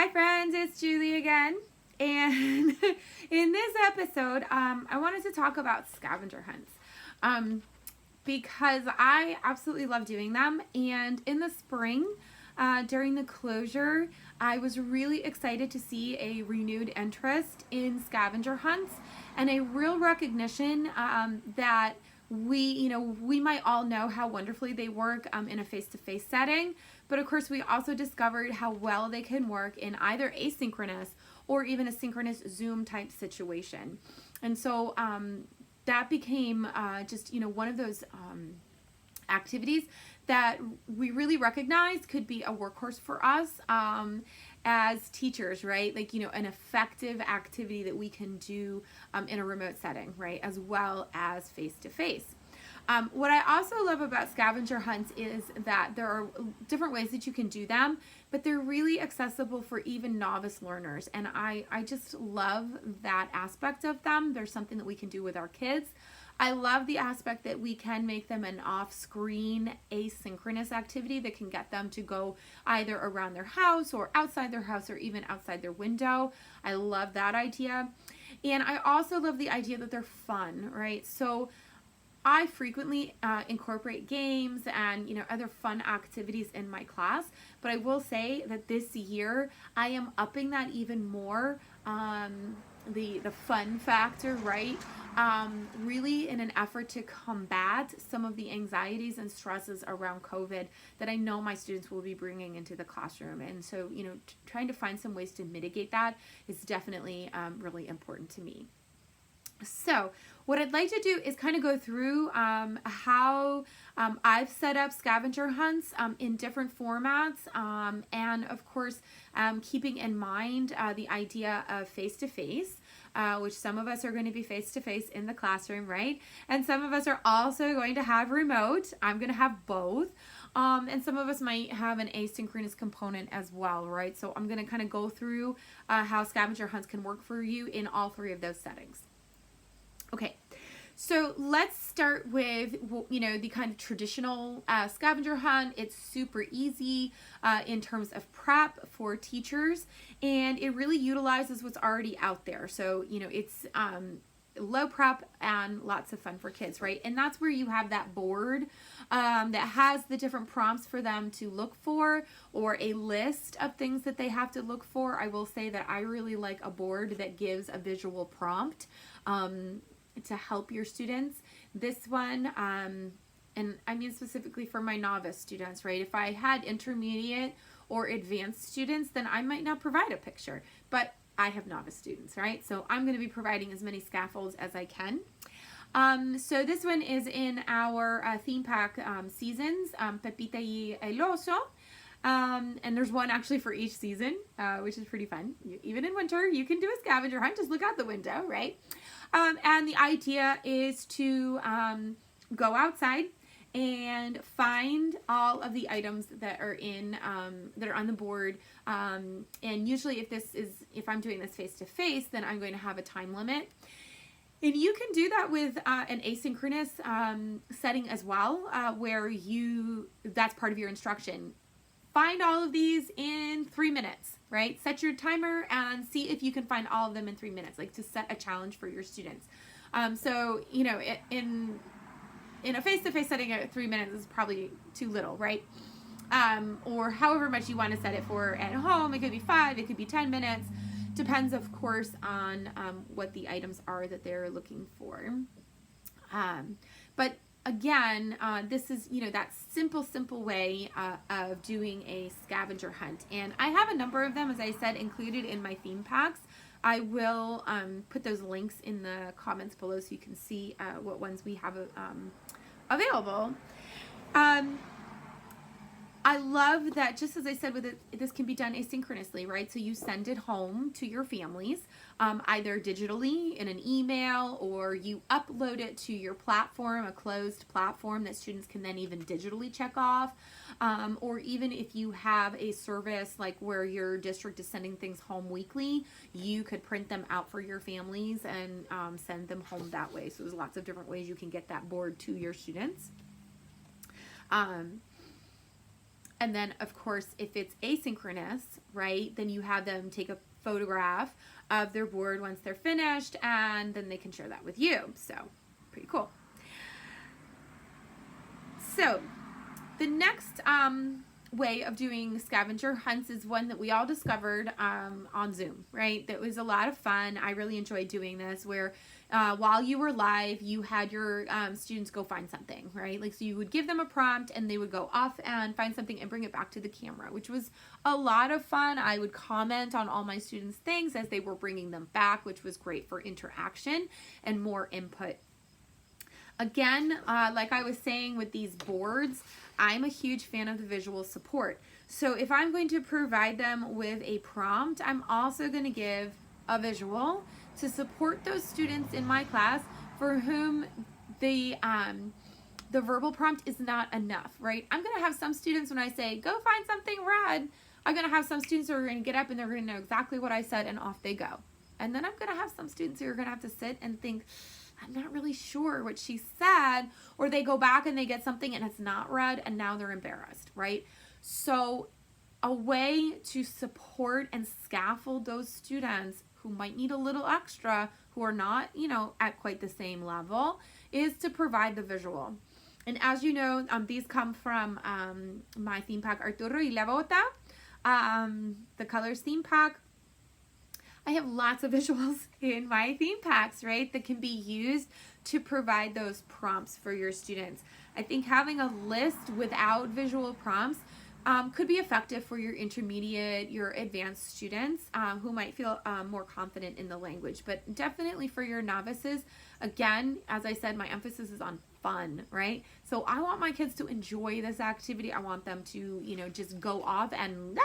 Hi friends, it's Julie again, and in this episode I wanted to talk about scavenger hunts because I absolutely love doing them. And in the spring, during the closure, I was really excited to see a renewed interest in scavenger hunts and a real recognition that we might all know how wonderfully they work in a face-to-face setting, but of course we also discovered how well they can work in either asynchronous or even a synchronous Zoom type situation. And so that became just one of those activities that we really recognized could be a workhorse for us as teachers, right? Like, an effective activity that we can do in a remote setting, right? As well as face-to-face. What I also love about scavenger hunts is that there are different ways that you can do them, but they're really accessible for even novice learners. And I just love that aspect of them. There's something that we can do with our kids. I love the aspect that we can make them an off-screen asynchronous activity that can get them to go either around their house or outside their house or even outside their window. I love that idea. And I also love the idea that they're fun, right? So I frequently incorporate games and other fun activities in my class, but I will say that this year I am upping that even more. The fun factor, right? Really in an effort to combat some of the anxieties and stresses around COVID that I know my students will be bringing into the classroom. And so, trying to find some ways to mitigate that is definitely really important to me. So what I'd like to do is kind of go through how I've set up scavenger hunts in different formats, and of course keeping in mind the idea of face-to-face, which some of us are going to be face-to-face in the classroom, right? And some of us are also going to have remote. I'm going to have both. And some of us might have an asynchronous component as well, right? So I'm going to kind of go through how scavenger hunts can work for you in all three of those settings. Okay, so let's start with, the kind of traditional scavenger hunt. It's super easy in terms of prep for teachers, and it really utilizes what's already out there. So, it's low prep and lots of fun for kids, right? And that's where you have that board that has the different prompts for them to look for, or a list of things that they have to look for. I will say that I really like a board that gives a visual prompt to help your students. This one, and I mean specifically for my novice students, right? If I had intermediate or advanced students, then I might not provide a picture, but I have novice students, right? So I'm going to be providing as many scaffolds as I can. So this one is in our theme pack seasons, Pepita y el Oso. And there's one actually for each season, which is pretty fun. Even in winter, you can do a scavenger hunt. Just look out the window, right? And the idea is to go outside and find all of the items that are in that are on the board. And usually, if I'm doing this face to face, then I'm going to have a time limit. And you can do that with an asynchronous setting as well, where that's part of your instruction. Find all of these in 3 minutes, right? Set your timer and see if you can find all of them in 3 minutes, like to set a challenge for your students. So, in a face-to-face setting at 3 minutes is probably too little, right? Or however much you want to set it for at home. It could be 5, it could be 10 minutes. Depends, of course, on what the items are that they're looking for. But again, this is, that simple way of doing a scavenger hunt. And I have a number of them, as I said, included in my theme packs. I will put those links in the comments below so you can see what ones we have available. I love that, just as I said, this can be done asynchronously, right? So you send it home to your families, either digitally in an email, or you upload it to your platform, a closed platform that students can then even digitally check off. Or even if you have a service like where your district is sending things home weekly, you could print them out for your families and send them home that way. So there's lots of different ways you can get that board to your students. And then, of course, if it's asynchronous, right, then you have them take a photograph of their board once they're finished, and then they can share that with you. So, pretty cool. So, the next way of doing scavenger hunts is one that we all discovered on Zoom, right? That was a lot of fun. I really enjoyed doing this, where while you were live, you had your students go find something, right? Like, so you would give them a prompt and they would go off and find something and bring it back to the camera, which was a lot of fun. I would comment on all my students' things as they were bringing them back, which was great for interaction and more input. Again, like I was saying with these boards, I'm a huge fan of the visual support. So if I'm going to provide them with a prompt, I'm also going to give a visual to support those students in my class for whom the verbal prompt is not enough, right? I'm going to have some students, when I say, go find something red, I'm going to have some students who are going to get up and they're going to know exactly what I said, and off they go. And then I'm going to have some students who are going to have to sit and think, I'm not really sure what she said, or they go back and they get something and it's not red and now they're embarrassed, right? So a way to support and scaffold those students who might need a little extra, who are not, at quite the same level, is to provide the visual. And as you know, these come from my theme pack, Arturo y la Bota, the colors theme pack. I have lots of visuals in my theme packs, right, that can be used to provide those prompts for your students. I think having a list without visual prompts could be effective for your intermediate, your advanced students who might feel more confident in the language. But definitely for your novices, again, as I said, my emphasis is on fun, right? So I want my kids to enjoy this activity. I want them to, just go off and,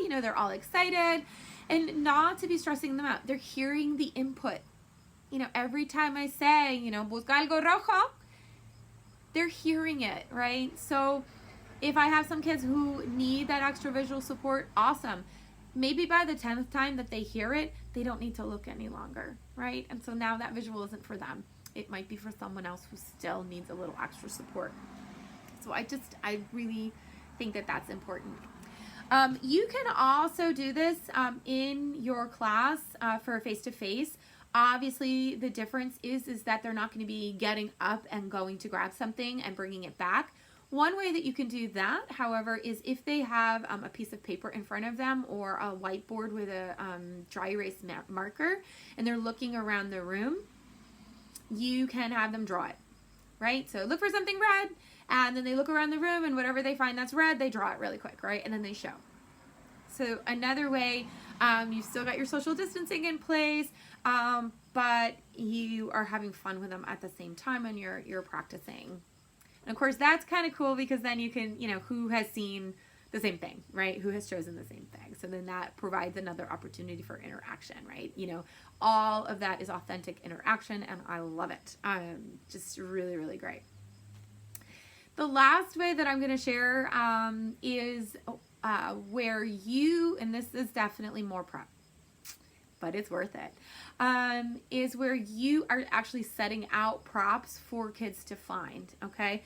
they're all excited. And not to be stressing them out. They're hearing the input. Every time I say, busca algo rojo, they're hearing it, right? So if I have some kids who need that extra visual support, awesome. Maybe by the 10th time that they hear it, they don't need to look any longer, right? And so now that visual isn't for them. It might be for someone else who still needs a little extra support. So I really think that that's important. You can also do this in your class for face-to-face. Obviously, the difference is that they're not going to be getting up and going to grab something and bringing it back. One way that you can do that, however, is if they have a piece of paper in front of them or a whiteboard with a dry erase marker and they're looking around the room, you can have them draw it, right? So look for something red, and then they look around the room, and whatever they find that's red, they draw it really quick, right? And then they show. So another way, you've still got your social distancing in place, but you are having fun with them at the same time, and you're practicing. And of course, that's kind of cool because then you can, who has seen the same thing, right? Who has chosen the same thing? So then that provides another opportunity for interaction, right? All of that is authentic interaction, and I love it. Just really, really great. The last way that I'm going to share is where you, and this is definitely more prep, but it's worth it, is where you are actually setting out props for kids to find, okay?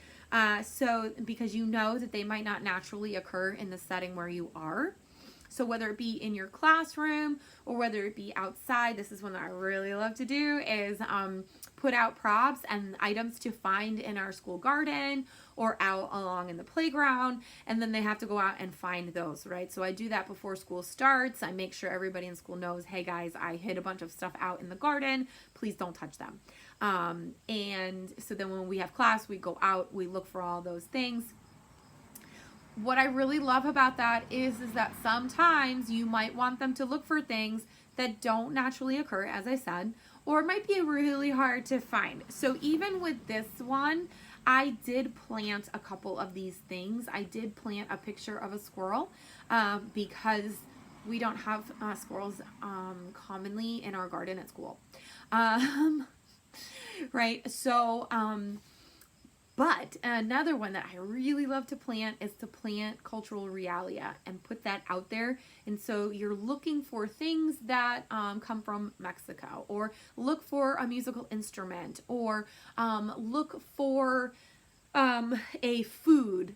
So because that they might not naturally occur in the setting where you are. So whether it be in your classroom or whether it be outside, this is one that I really love to do, is put out props and items to find in our school garden or out along in the playground, and then they have to go out and find those, right? So I do that before school starts. I make sure everybody in school knows, hey guys, I hid a bunch of stuff out in the garden. Please don't touch them. And so then when we have class, we go out, we look for all those things. What I really love about that is that sometimes you might want them to look for things that don't naturally occur, as I said, or it might be really hard to find. So even with this one, I did plant a couple of these things. I did plant a picture of a squirrel because we don't have squirrels commonly in our garden at school. Right? So, but another one that I really love to plant is to plant cultural realia and put that out there. And so you're looking for things that come from Mexico, or look for a musical instrument, or look for a food,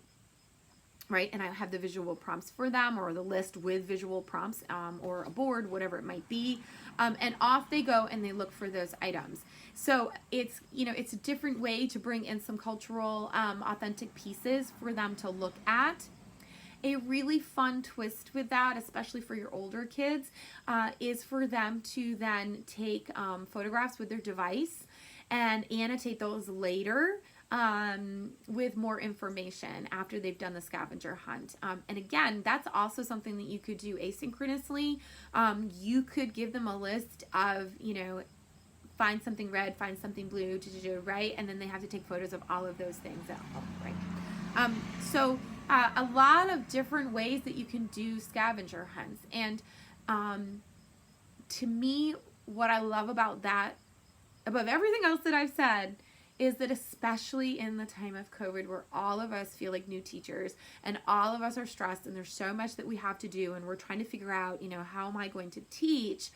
right? And I have the visual prompts for them, or the list with visual prompts, or a board, whatever it might be. And off they go and they look for those items. So it's, it's a different way to bring in some cultural, authentic pieces for them to look at. A really fun twist with that, especially for your older kids, is for them to then take photographs with their device and annotate those later with more information after they've done the scavenger hunt. And again, that's also something that you could do asynchronously. You could give them a list of, find something red, find something blue, right? And then they have to take photos of all of those things at home, right? So a lot of different ways that you can do scavenger hunts. And to me, what I love about that, above everything else that I've said, is that especially in the time of COVID, where all of us feel like new teachers and all of us are stressed and there's so much that we have to do and we're trying to figure out, how am I going to teach?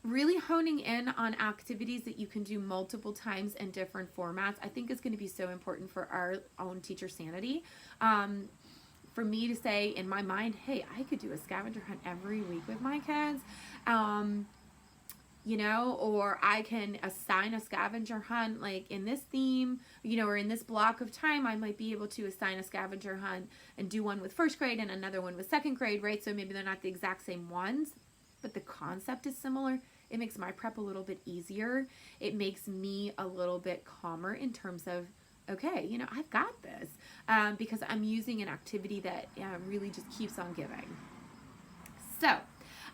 Really honing in on activities that you can do multiple times in different formats, I think is going to be so important for our own teacher sanity. For me to say in my mind, hey, I could do a scavenger hunt every week with my kids. Or I can assign a scavenger hunt like in this theme, or in this block of time, I might be able to assign a scavenger hunt and do one with first grade and another one with second grade, right? So maybe they're not the exact same ones, but the concept is similar. It makes my prep a little bit easier. It makes me a little bit calmer in terms of, okay, I've got this, because I'm using an activity that really just keeps on giving. So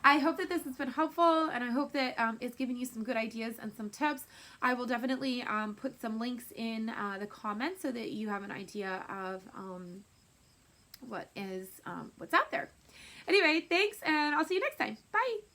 I hope that this has been helpful, and I hope that it's given you some good ideas and some tips. I will definitely put some links in the comments so that you have an idea of what's out there. Anyway, thanks, and I'll see you next time. Bye.